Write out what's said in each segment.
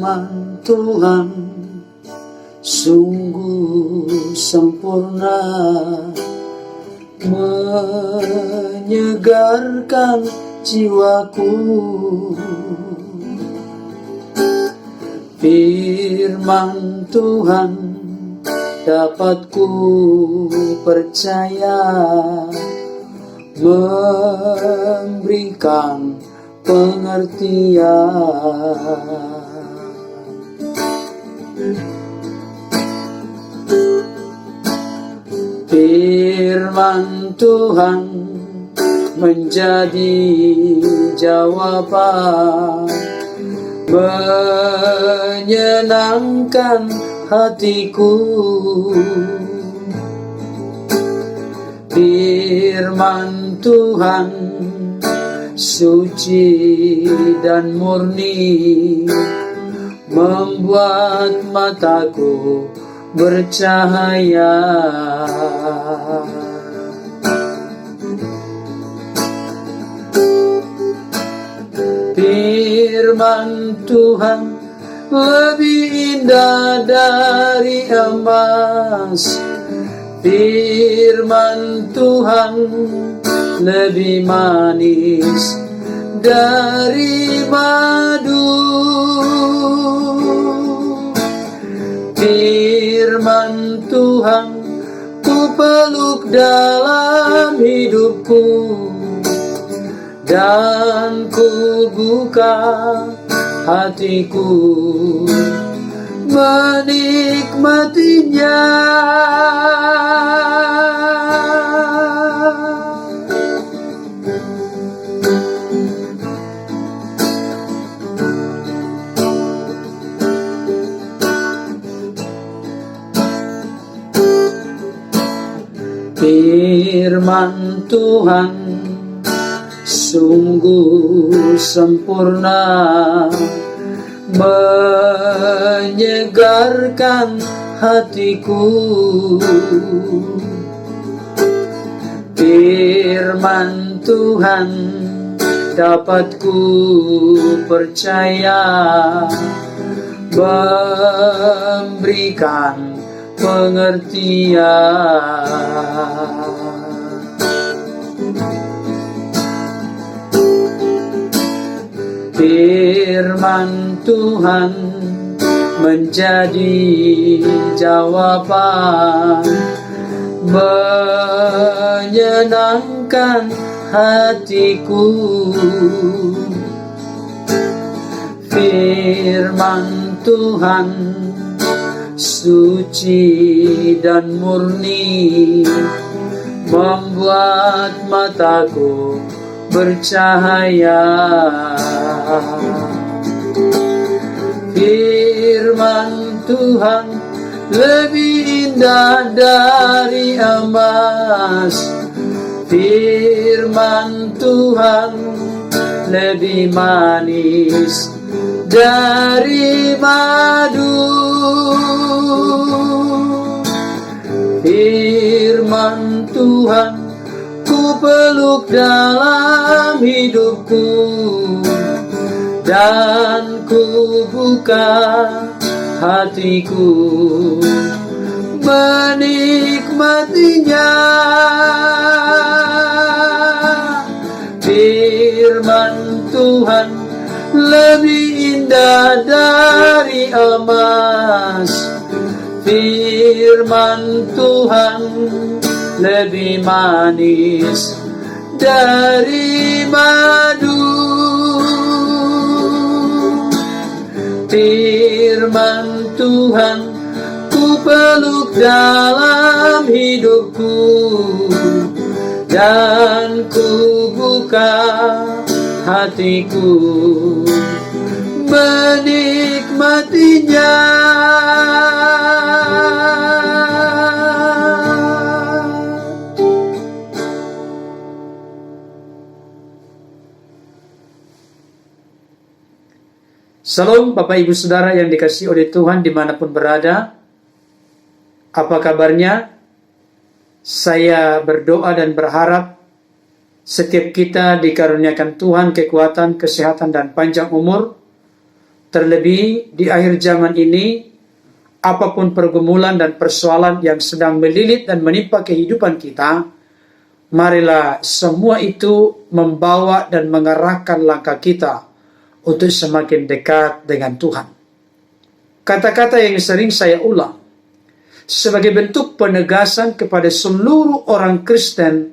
Firman Tuhan sungguh sempurna, menyegarkan jiwaku. Firman Tuhan dapat ku percaya, memberikan pengertian. Firman Tuhan menjadi jawaban, menyenangkan hatiku. Firman Tuhan suci dan murni, membuat mataku bercahaya. Firman Tuhan lebih indah dari emas. Firman Tuhan lebih manis dari madu. Firman Tuhan ku peluk dalam hidupku, dan ku buka hatiku menikmatinya. Firman Tuhan sungguh sempurna, menyegarkan hatiku. Firman Tuhan dapat ku percaya, memberikan pengertian. Firman Tuhan menjadi jawaban, menyenangkan hatiku. Firman Tuhan suci dan murni, membuat mataku bercahaya. Firman Tuhan lebih indah dari emas. Firman Tuhan lebih manis dari madu. Firman Tuhan ku peluk dalam hidupku, dan ku buka hatiku menikmatinya. Firman Tuhan lebih indah dari emas. Firman Tuhan lebih manis dari madu. Firman Tuhan ku peluk dalam hidupku, dan ku buka hatiku menikmatinya. Salam Bapak Ibu Saudara yang dikasihi oleh Tuhan dimanapun berada. Apa kabarnya? Saya berdoa dan berharap setiap kita dikaruniakan Tuhan kekuatan, kesehatan, dan panjang umur Terlebih di akhir zaman ini, apapun pergumulan dan persoalan yang sedang melilit dan menimpa kehidupan kita, marilah semua itu membawa dan mengarahkan langkah kita untuk semakin dekat dengan Tuhan. Kata-kata yang sering saya ulang sebagai bentuk penegasan kepada seluruh orang Kristen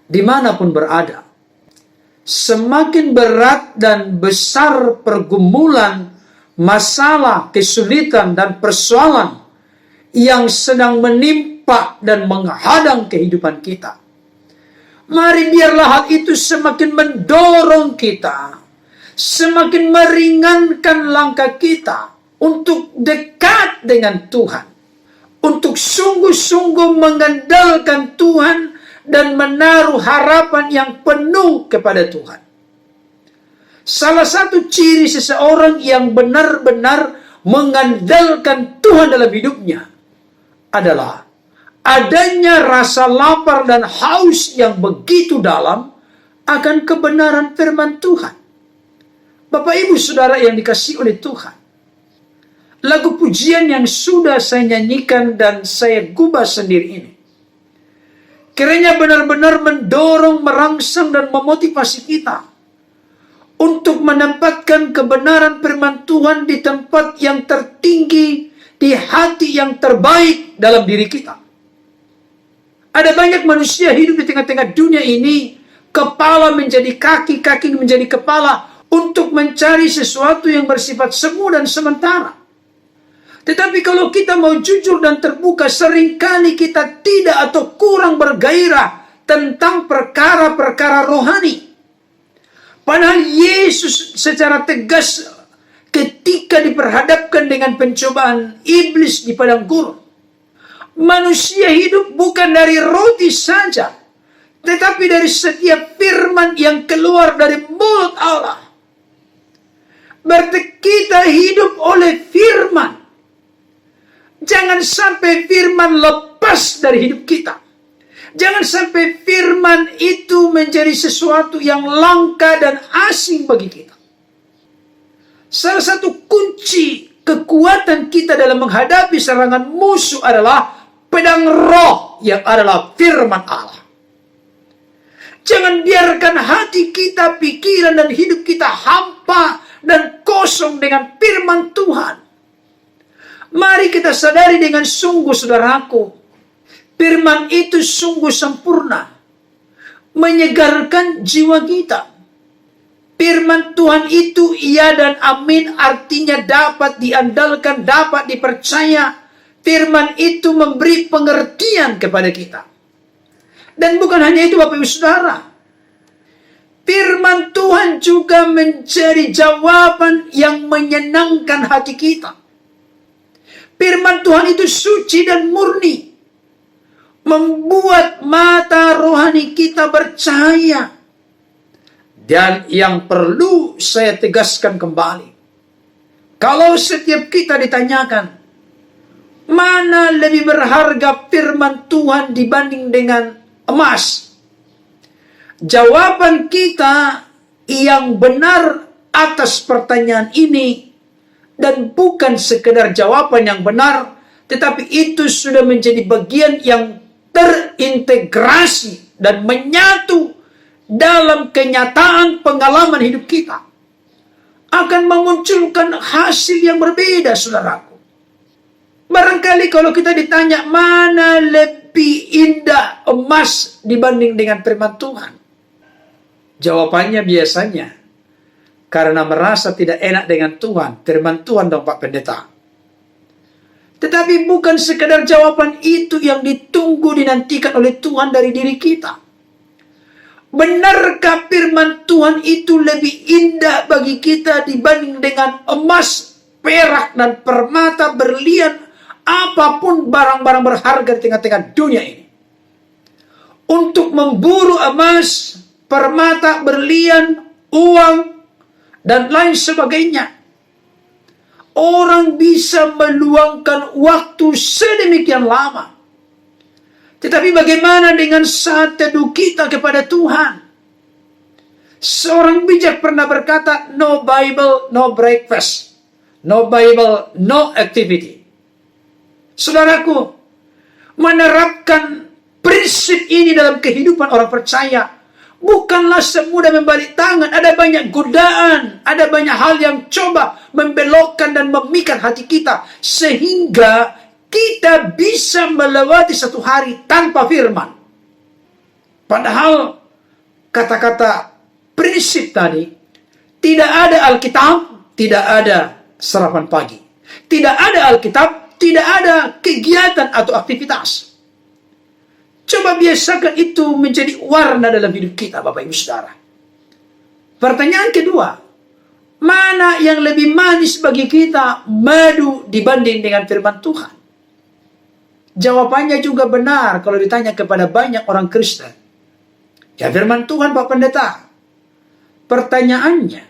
dimanapun berada. Semakin berat dan besar pergumulan, masalah, kesulitan, dan persoalan yang sedang menimpa dan menghadang kehidupan kita, mari biarlah hal itu semakin mendorong kita, semakin meringankan langkah kita untuk dekat dengan Tuhan, untuk sungguh-sungguh mengandalkan Tuhan dan menaruh harapan yang penuh kepada Tuhan. Salah satu ciri seseorang yang benar-benar mengandalkan Tuhan dalam hidupnya adalah adanya rasa lapar dan haus yang begitu dalam akan kebenaran firman Tuhan. Bapak Ibu Saudara yang dikasihi oleh Tuhan, lagu pujian yang sudah saya nyanyikan dan saya gubah sendiri ini, kiranya benar-benar mendorong, merangsang, dan memotivasi kita untuk menempatkan kebenaran firman Tuhan di tempat yang tertinggi, di hati yang terbaik dalam diri kita. Ada banyak manusia hidup di tengah-tengah dunia ini, kepala menjadi kaki, kaki menjadi kepala, untuk mencari sesuatu yang bersifat semu dan sementara. Tetapi kalau kita mau jujur dan terbuka, seringkali kita tidak atau kurang bergairah tentang perkara-perkara rohani. Padahal Yesus secara tegas ketika diperhadapkan dengan pencobaan iblis di padang gurun, manusia hidup bukan dari roti saja, tetapi dari setiap firman yang keluar dari mulut Allah. Berarti kita hidup oleh firman. Jangan sampai firman lepas dari hidup kita. Jangan sampai firman itu menjadi sesuatu yang langka dan asing bagi kita. Salah satu kunci kekuatan kita dalam menghadapi serangan musuh adalah pedang roh yang adalah firman Allah. Jangan biarkan hati kita, pikiran, dan hidup kita hampa dan kosong dengan firman Tuhan. Mari kita sadari dengan sungguh, saudaraku, firman itu sungguh sempurna, menyegarkan jiwa kita. Firman Tuhan itu iya dan amin, artinya dapat diandalkan, dapat dipercaya. Firman itu memberi pengertian kepada kita. Dan bukan hanya itu Bapak Ibu Saudara, firman Tuhan juga menjadi jawaban yang menyenangkan hati kita. Firman Tuhan itu suci dan murni, membuat mata rohani kita bercahaya. Dan yang perlu saya tegaskan kembali, kalau setiap kita ditanyakan, mana lebih berharga firman Tuhan dibanding dengan emas? Jawaban kita yang benar atas pertanyaan ini, dan bukan sekedar jawaban yang benar, tetapi itu sudah menjadi bagian yang terintegrasi dan menyatu dalam kenyataan pengalaman hidup kita, akan memunculkan hasil yang berbeda, saudaraku. Barangkali kalau kita ditanya mana lebih indah emas dibanding dengan firman Tuhan, jawabannya biasanya karena merasa tidak enak dengan Tuhan, firman Tuhan dong Pak Pendeta. Tetapi bukan sekedar jawaban itu yang ditunggu, dinantikan oleh Tuhan dari diri kita. Benarkah firman Tuhan itu lebih indah bagi kita dibanding dengan emas, perak, dan permata, berlian, apapun barang-barang berharga di tengah-tengah dunia ini? Untuk memburu emas, permata, berlian, uang, dan lain sebagainya, orang bisa meluangkan waktu sedemikian lama. Tetapi bagaimana dengan saat teduh kita kepada Tuhan? Seorang bijak pernah berkata, no Bible, no breakfast. No Bible, no activity. Saudaraku, menerapkan prinsip ini dalam kehidupan orang percaya bukanlah semudah membalik tangan. Ada banyak godaan, ada banyak hal yang coba membelokkan dan memikat hati kita, sehingga kita bisa melewati satu hari tanpa firman. Padahal kata-kata prinsip tadi, tidak ada Alkitab, tidak ada sarapan pagi. Tidak ada Alkitab, tidak ada kegiatan atau aktivitas. Coba biasakan itu menjadi warna dalam hidup kita, Bapak Ibu Saudara. Pertanyaan kedua, mana yang lebih manis bagi kita, madu dibanding dengan firman Tuhan? Jawabannya juga benar kalau ditanya kepada banyak orang Kristen. Ya firman Tuhan, Pak Pendeta. Pertanyaannya,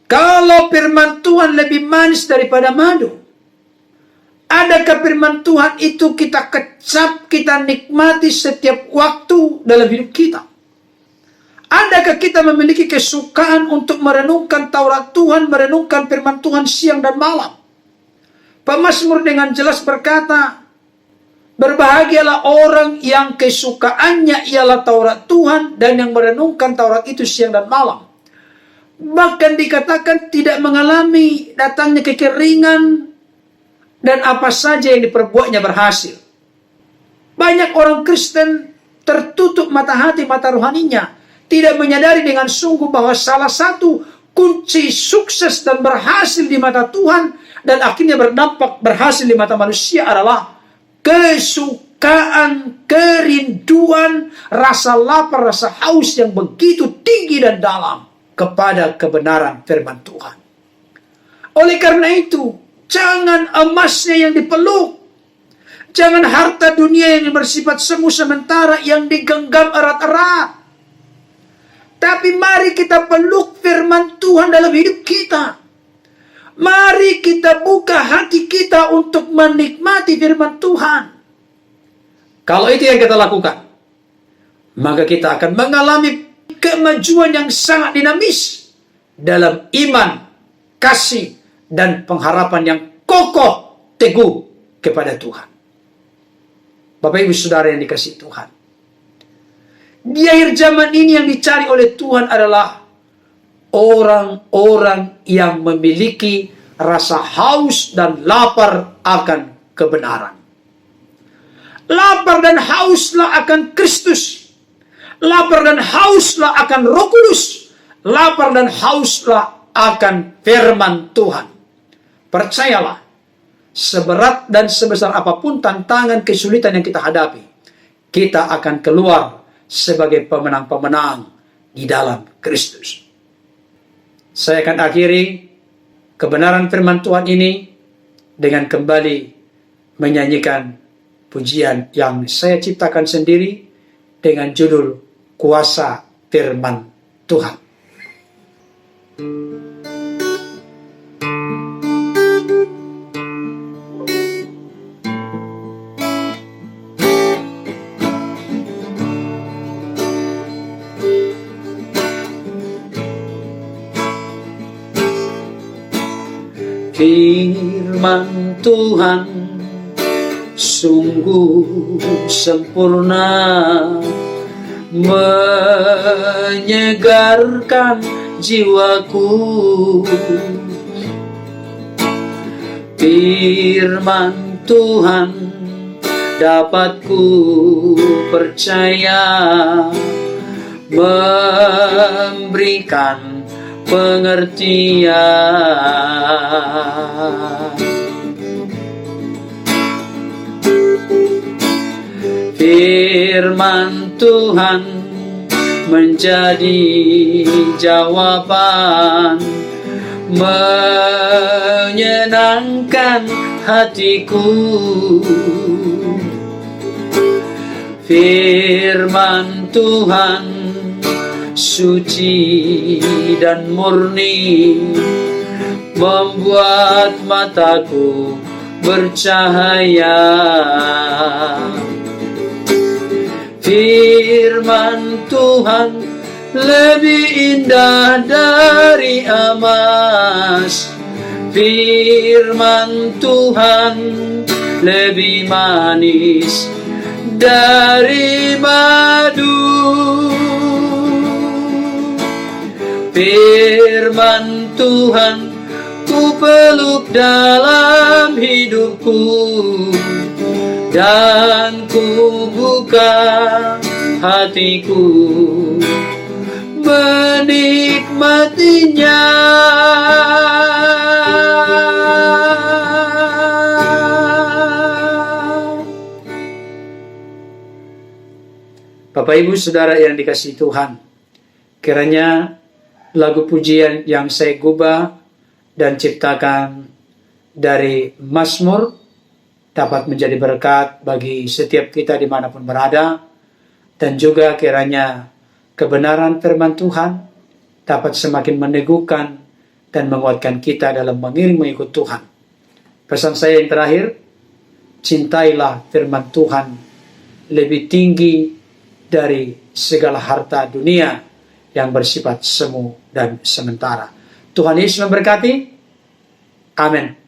kalau firman Tuhan lebih manis daripada madu, adakah firman Tuhan itu kita kecap, kita nikmati setiap waktu dalam hidup kita? Adakah kita memiliki kesukaan untuk merenungkan Taurat Tuhan, merenungkan firman Tuhan siang dan malam? Pemazmur dengan jelas berkata, berbahagialah orang yang kesukaannya ialah Taurat Tuhan dan yang merenungkan Taurat itu siang dan malam. Bahkan dikatakan tidak mengalami datangnya kekeringan dan apa saja yang diperbuatnya berhasil. Banyak orang Kristen tertutup mata hati, mata rohaninya, tidak menyadari dengan sungguh bahwa salah satu kunci sukses dan berhasil di mata Tuhan dan akhirnya berdampak berhasil di mata manusia adalah kesukaan, kerinduan, rasa lapar, rasa haus yang begitu tinggi dan dalam kepada kebenaran firman Tuhan. Oleh karena itu, jangan emasnya yang dipeluk, jangan harta dunia yang bersifat semu sementara yang digenggam erat-erat. Tapi mari kita peluk firman Tuhan dalam hidup kita. Mari kita buka hati kita untuk menikmati firman Tuhan. Kalau itu yang kita lakukan, maka kita akan mengalami kemajuan yang sangat dinamis dalam iman, kasih, dan pengharapan yang kokoh, teguh kepada Tuhan. Bapak Ibu Saudara yang dikasihi Tuhan, di akhir zaman ini yang dicari oleh Tuhan adalah orang-orang yang memiliki rasa haus dan lapar akan kebenaran. Lapar dan hauslah akan Kristus. Lapar dan hauslah akan Roh Kudus. Lapar dan hauslah akan firman Tuhan. Percayalah, seberat dan sebesar apapun tantangan kesulitan yang kita hadapi, kita akan keluar sebagai pemenang-pemenang di dalam Kristus. Saya akan akhiri kebenaran firman Tuhan ini dengan kembali menyanyikan pujian yang saya ciptakan sendiri dengan judul Kuasa Firman Tuhan. Firman Tuhan sungguh sempurna, menyegarkan jiwaku. Firman Tuhan dapat ku percaya, memberikan pengertian. Firman Tuhan menjadi jawaban, menyenangkan hatiku. Firman Tuhan suci dan murni, membuat mataku bercahaya. Firman Tuhan lebih indah dari emas. Firman Tuhan lebih manis dari madu. Firman Tuhan ku peluk dalam hidupku, dan ku buka hatiku menikmatinya. Bapak Ibu Saudara yang dikasihi Tuhan, kiranya lagu pujian yang saya gubah dan ciptakan dari Mazmur dapat menjadi berkat bagi setiap kita dimanapun berada, dan juga kiranya kebenaran firman Tuhan dapat semakin meneguhkan dan menguatkan kita dalam mengiring mengikut Tuhan. Pesan saya yang terakhir, cintailah firman Tuhan lebih tinggi dari segala harta dunia yang bersifat semu dan sementara. Tuhan Yesus memberkati. Amin.